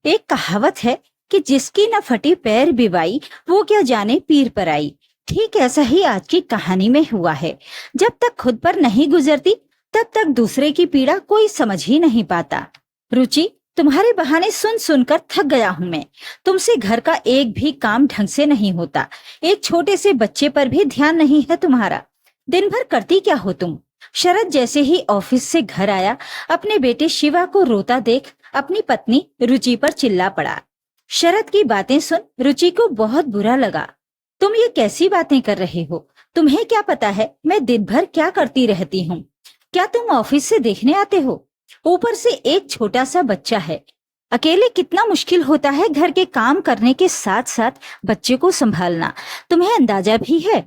एक कहावत है कि जिसकी न फटी पैर बिवाई वो क्या जाने पीर पर आई। ठीक ऐसा ही आज की कहानी में हुआ है। जब तक खुद पर नहीं गुजरती तब तक दूसरे की पीड़ा कोई समझ ही नहीं पाता। रुचि, तुम्हारे बहाने सुन सुनकर थक गया हूँ मैं। तुमसे घर का एक भी काम ढंग से नहीं होता। एक छोटे से बच्चे पर भी ध्यान नहीं है तुम्हारा। दिन भर करती क्या हो तुम? शरद जैसे ही ऑफिस से घर आया, अपने बेटे शिवा को रोता देख अपनी पत्नी रुचि पर चिल्ला पड़ा। शरद की बातें सुन रुचि को बहुत बुरा लगा। तुम ये कैसी बातें कर रहे हो? तुम्हें क्या पता है मैं दिन भर क्या करती रहती हूँ? क्या तुम ऑफिस से देखने आते हो? ऊपर से एक छोटा सा बच्चा है। अकेले कितना मुश्किल होता है घर के काम करने के साथ साथ बच्चे को संभालना। तुम्हें अंदाजा भी है?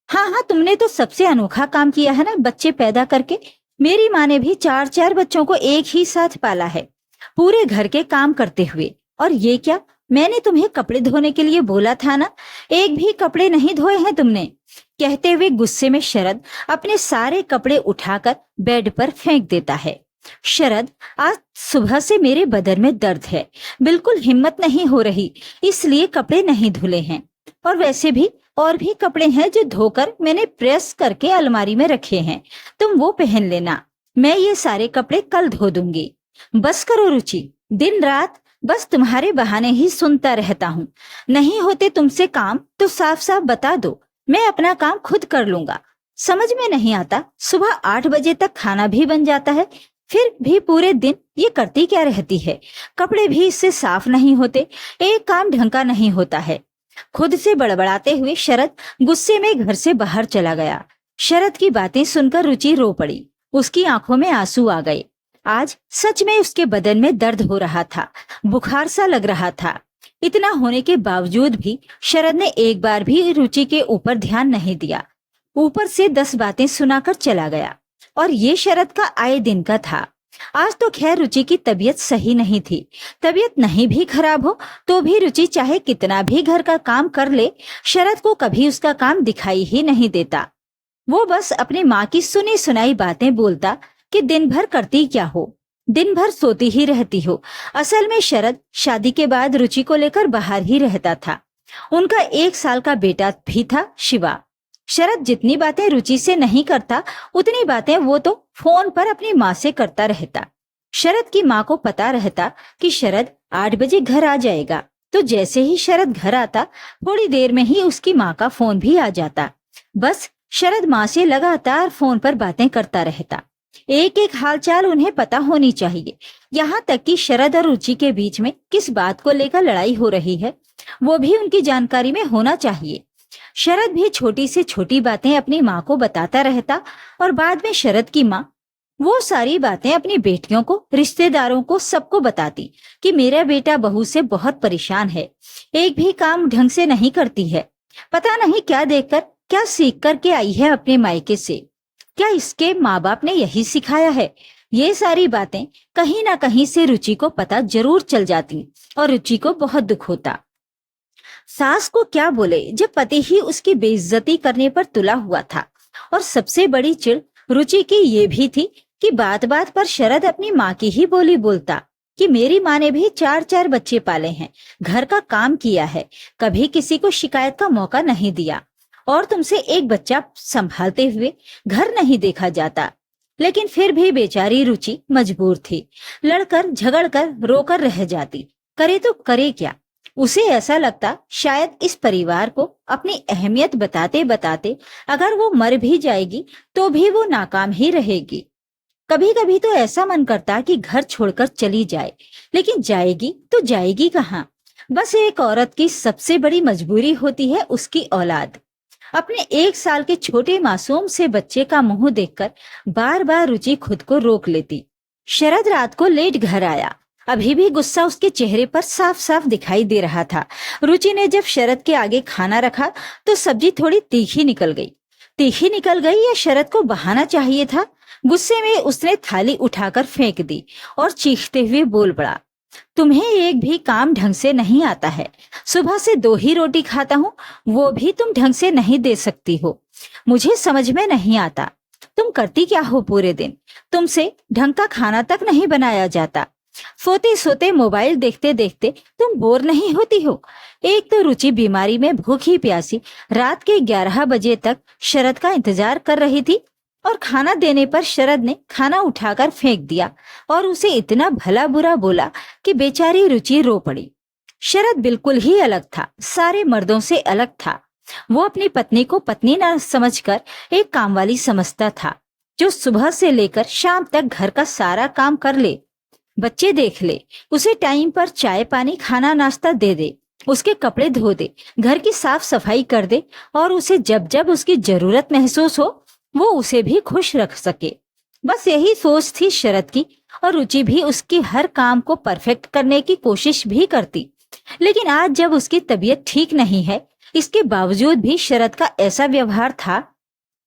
हाँ हाँ, तुमने तो सबसे अनोखा काम किया है ना, बच्चे पैदा करके। मेरी माँ ने भी 4-4 बच्चों को एक ही साथ पाला है, पूरे घर के काम करते हुए। और ये क्या, मैंने तुम्हें कपड़े धोने के लिए बोला था ना, एक भी कपड़े नहीं धोए हैं तुमने। कहते हुए गुस्से में शरद अपने सारे कपड़े उठाकर बेड पर फेंक देता है। शरद, आज सुबह से मेरे बदन में दर्द है, बिल्कुल हिम्मत नहीं हो रही, इसलिए कपड़े नहीं धुले हैं। और वैसे भी और भी कपड़े हैं जो धोकर मैंने प्रेस करके अलमारी में रखे हैं, तुम वो पहन लेना। मैं ये सारे कपड़े कल धो दूंगी। बस करो रुचि, दिन रात बस तुम्हारे बहाने ही सुनता रहता हूँ। नहीं होते तुमसे काम तो साफ साफ बता दो, मैं अपना काम खुद कर लूंगा। समझ में नहीं आता, सुबह 8 बजे तक खाना भी बन जाता है, फिर भी पूरे दिन ये करती क्या रहती है? कपड़े भी इससे साफ नहीं होते, एक काम ढंग का नहीं होता है। खुद से बड़बड़ाते हुए शरद गुस्से में घर से बाहर चला गया। शरद की बातें सुनकर रुचि रो पड़ी। उसकी आंखों में आंसू आ गए। आज सच में उसके बदन में दर्द हो रहा था, बुखार सा लग रहा था। इतना होने के बावजूद भी शरद ने एक बार भी रुचि के ऊपर ध्यान नहीं दिया। ऊपर से 10 बातें सुनाकर चला गया। और ये शरद का आए दिन का था। आज तो खैर रुचि की तबीयत सही नहीं थी। तबीयत नहीं भी खराब हो तो भी रुचि चाहे कितना भी घर का काम कर ले, शरद को कभी उसका काम दिखाई ही नहीं देता। वो बस अपनी माँ की सुनी सुनाई बातें बोलता कि दिन भर करती क्या हो, दिन भर सोती ही रहती हो। असल में शरद शादी के बाद रुचि को लेकर बाहर ही रहता था। उनका 1 साल का बेटा भी था, शिवा। शरद जितनी बातें रुचि से नहीं करता, उतनी बातें वो तो फोन पर अपनी माँ से करता रहता। शरद की माँ को पता रहता कि शरद 8 बजे घर आ जाएगा, तो जैसे ही शरद घर आता थोड़ी देर में ही उसकी माँ का फोन भी आ जाता। बस शरद माँ से लगातार फोन पर बातें करता रहता। एक एक हालचाल उन्हें पता होनी चाहिए। यहाँ तक कि शरद और रुचि के बीच में किस बात को लेकर लड़ाई हो रही है, वो भी उनकी जानकारी में होना चाहिए। शरद भी छोटी से छोटी बातें अपनी माँ को बताता रहता और बाद में शरद की माँ वो सारी बातें अपनी बेटियों को, रिश्तेदारों को, सबको बताती कि मेरा बेटा बहू से बहुत परेशान है, एक भी काम ढंग से नहीं करती है, पता नहीं क्या देखकर क्या सीख कर के आई है अपने मायके से। क्या इसके माँ बाप ने यही सिखाया है? ये सारी बातें कहीं ना कहीं से रुचि को पता जरूर चल जाती और रुचि को बहुत दुख होता। सास को क्या बोले जब पति ही उसकी बेइज्जती करने पर तुला हुआ था। और सबसे बड़ी चिढ़ रुचि की ये भी थी कि बात बात पर शरद अपनी माँ की ही बोली बोलता कि मेरी माँ ने भी 4-4 बच्चे पाले हैं, घर का काम किया है, कभी किसी को शिकायत का मौका नहीं दिया, और तुमसे एक बच्चा संभालते हुए घर नहीं देखा जाता। लेकिन फिर भी बेचारी रुचि मजबूर थी। लड़कर झगड़कर रोकर रह जाती, करे तो करे क्या। उसे ऐसा लगता शायद इस परिवार को अपनी अहमियत बताते बताते अगर वो मर भी जाएगी तो भी वो नाकाम ही रहेगी। कभी कभी तो ऐसा मन करता कि घर छोड़कर चली जाए, लेकिन जाएगी तो जाएगी कहाँ? बस एक औरत की सबसे बड़ी मजबूरी होती है उसकी औलाद। अपने 1 साल के छोटे मासूम से बच्चे का मुंह देखकर बार बार रुचि खुद को रोक लेती। शरद रात को लेट घर आया। अभी भी गुस्सा उसके चेहरे पर साफ साफ दिखाई दे रहा था। रुचि ने जब शरद के आगे खाना रखा तो सब्जी थोड़ी तीखी निकल गई। तीखी निकल गई या शरद को बहाना चाहिए था? गुस्से में उसने थाली उठाकर फेंक दी और चीखते हुए बोल पड़ा, तुम्हें एक भी काम ढंग से नहीं आता है। सुबह से 2 ही रोटी खाता हूँ, वो भी तुम ढंग से नहीं दे सकती हो। मुझे समझ में नहीं आता तुम करती क्या हो पूरे दिन? तुमसे ढंग का खाना तक नहीं बनाया जाता। सोते सोते मोबाइल देखते देखते तुम बोर नहीं होती हो? एक तो रुचि बीमारी में भूखी प्यासी रात के 11 बजे तक शरद का इंतजार कर रही थी, और खाना देने पर शरद ने खाना उठाकर फेंक दिया और उसे इतना भला बुरा बोला कि बेचारी रुचि रो पड़ी। शरद बिल्कुल ही अलग था, सारे मर्दों से अलग था। वो अपनी पत्नी को पत्नी न समझकर एक कामवाली समझता था, जो सुबह से लेकर शाम तक घर का सारा काम कर ले, बच्चे देख ले, उसे टाइम पर चाय पानी खाना नाश्ता दे दे, उसके कपड़े धो दे, घर की साफ सफाई कर दे, और उसे जब जब उसकी जरूरत महसूस हो वो उसे भी खुश रख सके। बस यही सोच थी शरद की, और रुचि भी उसकी हर काम को परफेक्ट करने की कोशिश भी करती। लेकिन आज जब उसकी तबीयत ठीक नहीं है, इसके बावजूद भी शरद का ऐसा व्यवहार था,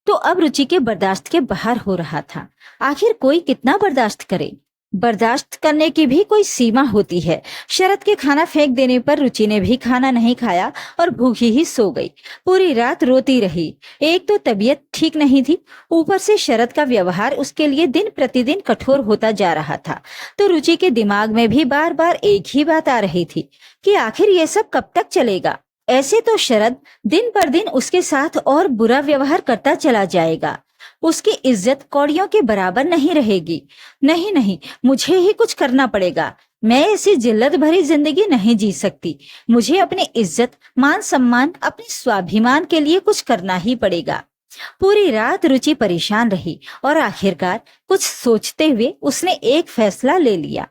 तो अब रुचि के बर्दाश्त के बाहर हो रहा था। आखिर कोई कितना बर्दाश्त करे? बर्दाश्त करने की भी कोई सीमा होती है। शरद के खाना फेंक देने पर रुचि ने भी खाना नहीं खाया और भूखी ही सो गई। पूरी रात रोती रही। एक तो तबीयत ठीक नहीं थी, ऊपर से शरद का व्यवहार उसके लिए दिन प्रतिदिन कठोर होता जा रहा था। तो रुचि के दिमाग में भी बार बार एक ही बात आ रही थी कि आखिर ये सब कब तक चलेगा? ऐसे तो शरद दिन पर दिन उसके साथ और बुरा व्यवहार करता चला जाएगा। उसकी इज्जत कौड़ियों के बराबर नहीं रहेगी। नहीं नहीं, मुझे ही कुछ करना पड़ेगा। मैं ऐसी जिल्लत भरी जिंदगी नहीं जी सकती। मुझे अपनी इज्जत, मान सम्मान, अपने स्वाभिमान के लिए कुछ करना ही पड़ेगा। पूरी रात रुचि परेशान रही और आखिरकार कुछ सोचते हुए उसने एक फैसला ले लिया।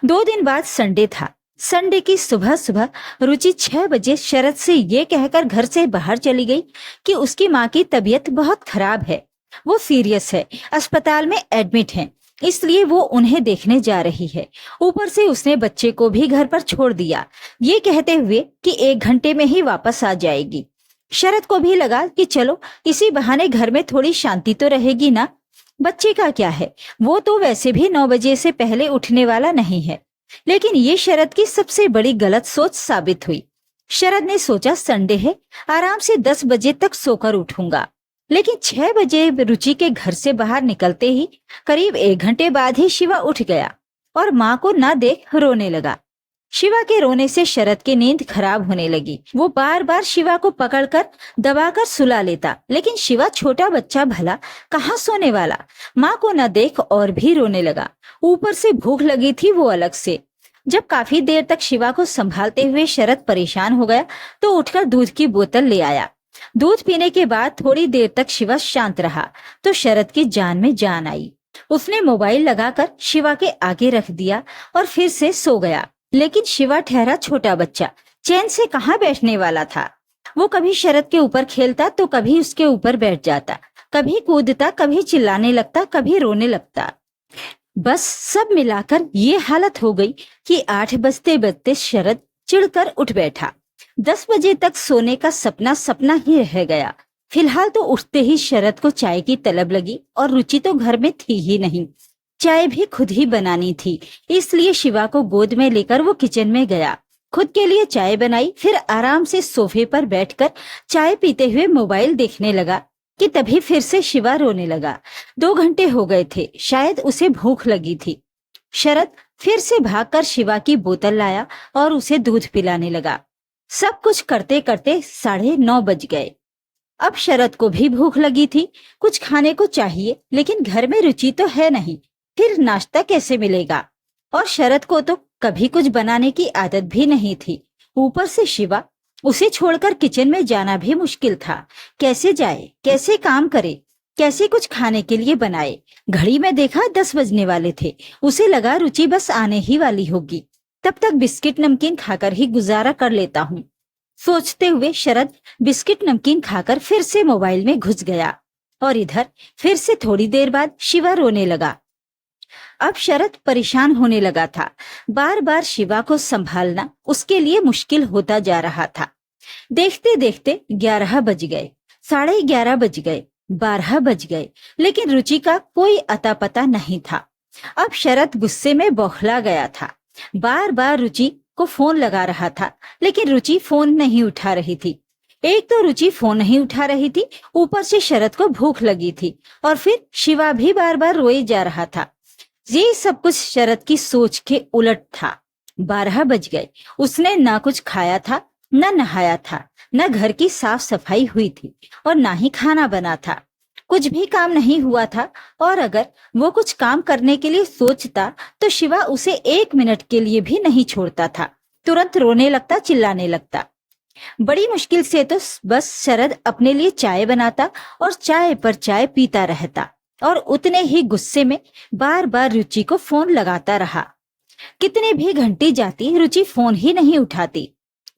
2 दिन बाद संडे था। संडे की सुबह सुबह रुचि 6 बजे शरद से ये कहकर घर से बाहर चली गई कि उसकी माँ की तबीयत बहुत खराब है, वो सीरियस है, अस्पताल में एडमिट है, इसलिए वो उन्हें देखने जा रही है। ऊपर से उसने बच्चे को भी घर पर छोड़ दिया, ये कहते हुए कि 1 घंटे में ही वापस आ जाएगी। शरद को भी लगा कि चलो इसी बहाने घर में थोड़ी शांति तो रहेगी ना। बच्चे का क्या है, वो तो वैसे भी 9 बजे से पहले उठने वाला नहीं है। लेकिन ये शरद की सबसे बड़ी गलत सोच साबित हुई। शरद ने सोचा संडे है, आराम से 10 बजे तक सोकर उठूंगा। लेकिन 6 बजे रुचि के घर से बाहर निकलते ही करीब 1 घंटे बाद ही शिवा उठ गया और माँ को ना देख रोने लगा। शिवा के रोने से शरद की नींद खराब होने लगी। वो बार बार शिवा को पकड़कर दबाकर सुला लेता, लेकिन शिवा छोटा बच्चा भला कहाँ सोने वाला। माँ को न देख और भी रोने लगा। ऊपर से भूख लगी थी वो अलग से। जब काफी देर तक शिवा को संभालते हुए शरद परेशान हो गया तो उठकर दूध की बोतल ले आया। दूध पीने के बाद थोड़ी देर तक शिवा शांत रहा तो शरद की जान में जान आई। उसने मोबाइल लगाकर शिवा के आगे रख दिया और फिर से सो गया। लेकिन शिवा ठहरा छोटा बच्चा, चैन से कहाँ बैठने वाला था। वो कभी शरद के ऊपर खेलता तो कभी उसके ऊपर बैठ जाता, कभी कूदता, कभी चिल्लाने लगता, कभी रोने लगता। बस सब मिलाकर ये हालत हो गई कि 8 बजते बजते शरद चिढ़कर उठ बैठा। 10 बजे तक सोने का सपना सपना ही रह गया। फिलहाल तो उठते ही शरद को चाय की तलब लगी और रुचि तो घर में थी ही नहीं। चाय भी खुद ही बनानी थी, इसलिए शिवा को गोद में लेकर वो किचन में गया। खुद के लिए चाय बनाई, फिर आराम से सोफे पर बैठकर चाय पीते हुए मोबाइल देखने लगा कि तभी फिर से शिवा रोने लगा। 2 घंटे हो गए थे, शायद उसे भूख लगी थी। शरद फिर से भागकर शिवा की बोतल लाया और उसे दूध पिलाने लगा। सब कुछ करते करते 9:30 बज गए। अब शरद को भी भूख लगी थी, कुछ खाने को चाहिए, लेकिन घर में रुचि तो है नहीं, फिर नाश्ता कैसे मिलेगा। और शरद को तो कभी कुछ बनाने की आदत भी नहीं थी। ऊपर से शिवा, उसे छोड़कर किचन में जाना भी मुश्किल था। कैसे जाए, कैसे काम करे, कैसे कुछ खाने के लिए बनाए। घड़ी में देखा 10 बजने वाले थे। उसे लगा रुचि बस आने ही वाली होगी, तब तक बिस्किट नमकीन खाकर ही गुजारा कर लेता हूँ। सोचते हुए शरद बिस्किट नमकीन खाकर फिर से मोबाइल में घुस गया और इधर फिर से थोड़ी देर बाद शिवा रोने लगा। अब शरद परेशान होने लगा था। बार बार शिवा को संभालना उसके लिए मुश्किल होता जा रहा था। देखते देखते 11 बज गए, 11:30 बज गए, 12 बज गए, लेकिन रुचि का कोई अता पता नहीं था। अब शरद गुस्से में बौखला गया था। बार बार रुचि को फोन लगा रहा था, लेकिन रुचि फोन नहीं उठा रही थी। एक तो रुचि फोन नहीं उठा रही थी, ऊपर से शरद को भूख लगी थी और फिर शिवा भी बार बार रोए जा रहा था। ये सब कुछ शरद की सोच के उलट था। 12 बज गए। उसने ना कुछ खाया था, न नहाया था, न घर की साफ सफाई हुई थी और ना ही खाना बना था। कुछ भी काम नहीं हुआ था और अगर वो कुछ काम करने के लिए सोचता तो शिवा उसे 1 मिनट के लिए भी नहीं छोड़ता था। तुरंत रोने लगता, चिल्लाने लगता। बड़ी मुश्किल से तो बस शरद अपने लिए चाय बनाता और चाय पर चाय पीता रहता और उतने ही गुस्से में बार बार रुचि को फोन लगाता रहा। कितने भी घंटे जाती, रुचि फोन ही नहीं उठाती।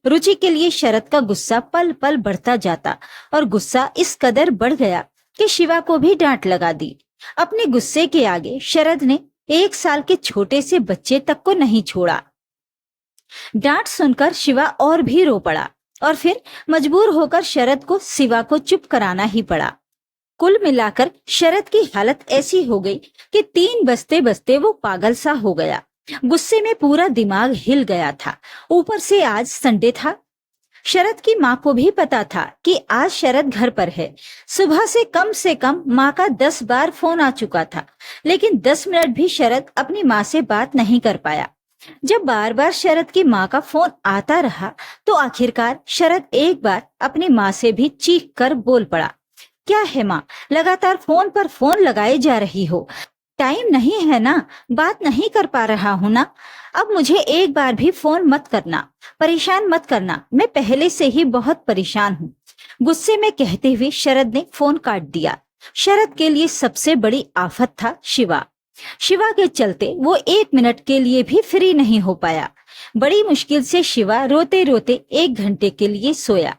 रुचि के लिए शरद का गुस्सा पल पल बढ़ता जाता और गुस्सा इस कदर बढ़ गया कि शिवा को भी डांट लगा दी। अपने गुस्से के आगे शरद ने 1 साल के छोटे से बच्चे तक को नहीं छोड़ा। डांट सुनकर शिवा और भी रो पड़ा और फिर मजबूर होकर शरद को शिवा को चुप कराना ही पड़ा। कुल मिलाकर शरद की हालत ऐसी हो गई कि 3 बजते बजते वो पागल सा हो गया। गुस्से में पूरा दिमाग हिल गया था। ऊपर से आज संडे था। शरद की माँ को भी पता था कि आज शरद घर पर है। सुबह से कम माँ का 10 बार फोन आ चुका था, लेकिन 10 मिनट भी शरद अपनी माँ से बात नहीं कर पाया। जब बार बार शरद की माँ का फोन आता रहा तो आखिरकार शरद एक बार अपनी माँ से भी चीख कर बोल पड़ा, क्या है माँ, लगातार फोन पर फोन लगाए जा रही हो? टाइम नहीं है ना, बात नहीं कर पा रहा हूं ना। अब मुझे एक बार भी फोन मत करना, परेशान मत करना, मैं पहले से ही बहुत परेशान हूँ। गुस्से में कहते हुए शरद ने फोन काट दिया। शरद के लिए सबसे बड़ी आफत था शिवा। शिवा के चलते वो 1 मिनट के लिए भी फ्री नहीं हो पाया। बड़ी मुश्किल से शिवा रोते रोते 1 घंटे के लिए सोया।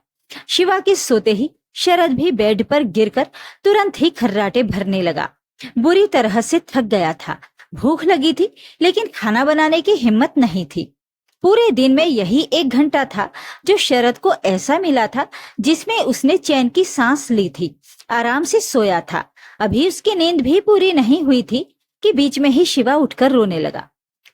शिवा के सोते ही शरद भी बेड पर गिरकर तुरंत ही खर्राटे भरने लगा। बुरी तरह से थक गया था। भूख लगी थी लेकिन खाना बनाने की हिम्मत नहीं थी। पूरे दिन में यही 1 घंटा था जो शरद को ऐसा मिला था जिसमें उसने चैन की सांस ली थी, आराम से सोया था। अभी उसकी नींद भी पूरी नहीं हुई थी कि बीच में ही शिवा उठकर रोने लगा।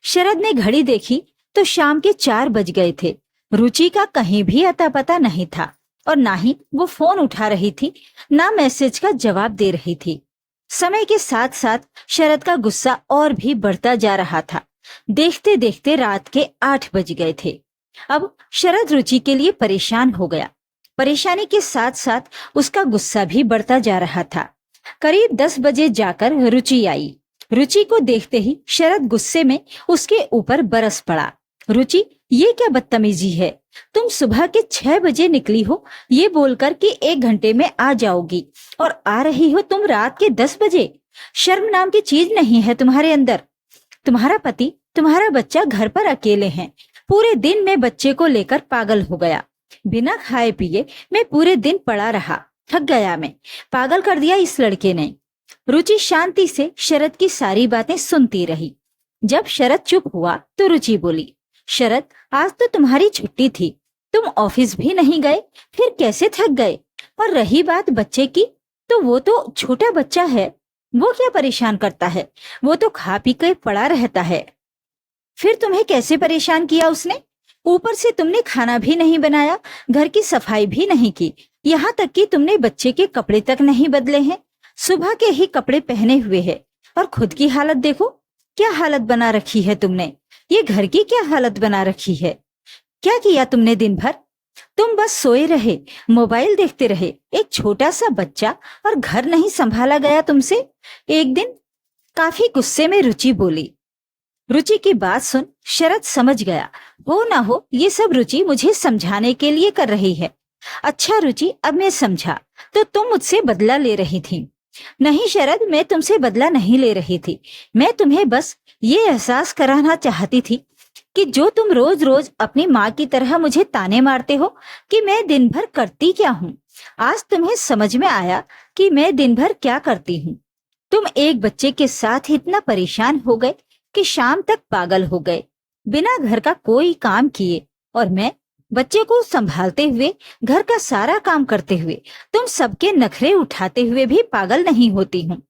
शरद ने घड़ी देखी तो शाम के 4 बज गए थे। रुचि का कहीं भी अता पता नहीं था और ना ही वो फोन उठा रही थी, ना मैसेज का जवाब दे रही थी। समय के साथ साथ शरद का गुस्सा और भी बढ़ता जा रहा था। देखते देखते रात के 8 बज गए थे। अब शरद रुचि के लिए परेशान हो गया। परेशानी के साथ साथ उसका गुस्सा भी बढ़ता जा रहा था। करीब 10 बजे जाकर रुचि आई। रुचि को देखते ही शरद गुस्से में उसके ऊपर बरस पड़ा। रुचि, ये क्या बदतमीजी है? तुम सुबह के 6 बजे निकली हो ये बोलकर कि 1 घंटे में आ जाओगी और आ रही हो तुम रात के 10 बजे। शर्म नाम की चीज नहीं है तुम्हारे अंदर। तुम्हारा पति, तुम्हारा बच्चा घर पर अकेले हैं। पूरे दिन में बच्चे को लेकर पागल हो गया। बिना खाए पिए मैं पूरे दिन पड़ा रहा, थक गया मैं। पागल कर दिया इस लड़के ने। रुचि शांति से शरद की सारी बातें सुनती रही। जब शरद चुप हुआ तो रुचि बोली, शरद, आज तो तुम्हारी छुट्टी थी, तुम ऑफिस भी नहीं गए, फिर कैसे थक गए? और रही बात बच्चे की, तो वो तो छोटा बच्चा है, वो क्या परेशान करता है? वो तो खा पी के पड़ा रहता है। फिर तुम्हें कैसे परेशान किया उसने? ऊपर से तुमने खाना भी नहीं बनाया, घर की सफाई भी नहीं की, यहाँ तक कि तुमने बच्चे के कपड़े तक नहीं बदले हैं। सुबह के ही कपड़े पहने हुए है और खुद की हालत देखो, क्या हालत बना रखी है तुमने। ये घर की क्या हालत बना रखी है? क्या किया तुमने दिन भर? तुम बस सोए रहे, मोबाइल देखते रहे। एक छोटा सा बच्चा और घर नहीं संभाला गया तुमसे। एक दिन काफी गुस्से में रुचि बोली। रुचि की बात सुन शरद समझ गया, हो ना हो ये सब रुचि मुझे समझाने के लिए कर रही है। अच्छा रुचि, अब मैं समझा, तो तुम मुझसे बदला ले रही थी। नहीं शरद, मैं तुमसे बदला नहीं ले रही थी। मैं तुम्हें बस ये एहसास कराना चाहती थी कि जो तुम रोज रोज अपनी माँ की तरह मुझे ताने मारते हो कि मैं दिन भर करती क्या हूँ, आज तुम्हें समझ में आया कि मैं दिन भर क्या करती हूँ। तुम एक बच्चे के साथ इतना परेशान हो गए कि शाम तक पागल हो गए, बिना घर का कोई काम किए। और मैं बच्चे को संभालते हुए, घर का सारा काम करते हुए, तुम सबके नखरे उठाते हुए भी पागल नहीं होती हूँ।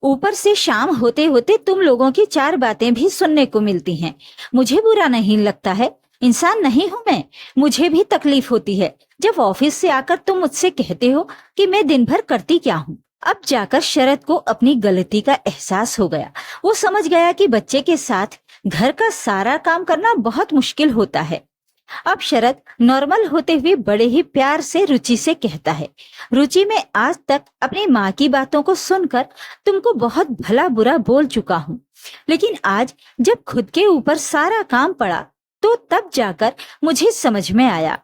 ऊपर से शाम होते होते तुम लोगों की 4 बातें भी सुनने को मिलती हैं। मुझे बुरा नहीं लगता है, इंसान नहीं हूं मैं, मुझे भी तकलीफ होती है जब ऑफिस से आकर तुम मुझसे कहते हो कि मैं दिन भर करती क्या हूँ। अब जाकर शरद को अपनी गलती का एहसास हो गया। वो समझ गया कि बच्चे के साथ घर का सारा काम करना बहुत मुश्किल होता है। अब शरद नॉर्मल होते हुए बड़े ही प्यार से रुचि से कहता है, रुचि, मैं आज तक अपनी माँ की बातों को सुनकर तुमको बहुत भला बुरा बोल चुका हूँ, लेकिन आज जब खुद के ऊपर सारा काम पड़ा तो तब जाकर मुझे समझ में आया।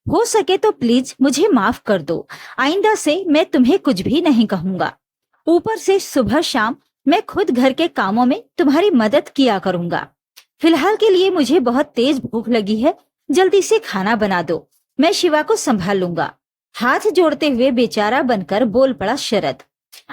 हो सके तो प्लीज मुझे माफ कर दो। आइंदा से मैं तुम्हें कुछ भी नहीं कहूंगा। ऊपर से सुबह शाम मैं खुद घर के कामों में तुम्हारी मदद किया करूंगा। फिलहाल के लिए मुझे बहुत तेज भूख लगी है, जल्दी से खाना बना दो, मैं शिवा को संभाल लूंगा। हाथ जोड़ते हुए बेचारा बनकर बोल पड़ा शरद।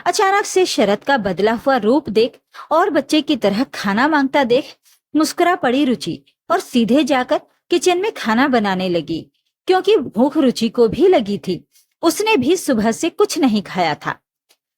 अचानक से शरद का बदला हुआ रूप देख और बच्चे की तरह खाना मांगता देख मुस्कुरा पड़ी रुचि और सीधे जाकर किचन में खाना बनाने लगी, क्योंकि भूख रुचि को भी लगी थी। उसने भी सुबह से कुछ नहीं खाया था।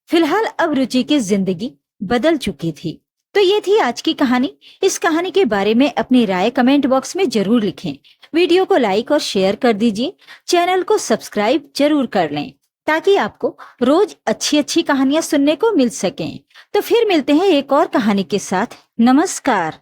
फिलहाल अब रुचि की जिंदगी बदल चुकी थी। तो ये थी आज की कहानी। इस कहानी के बारे में अपनी राय कमेंट बॉक्स में जरूर लिखें। वीडियो को लाइक और शेयर कर दीजिए। चैनल को सब्सक्राइब जरूर कर लें ताकि आपको रोज अच्छी अच्छी कहानियां सुनने को मिल सकें। तो फिर मिलते हैं एक और कहानी के साथ। नमस्कार।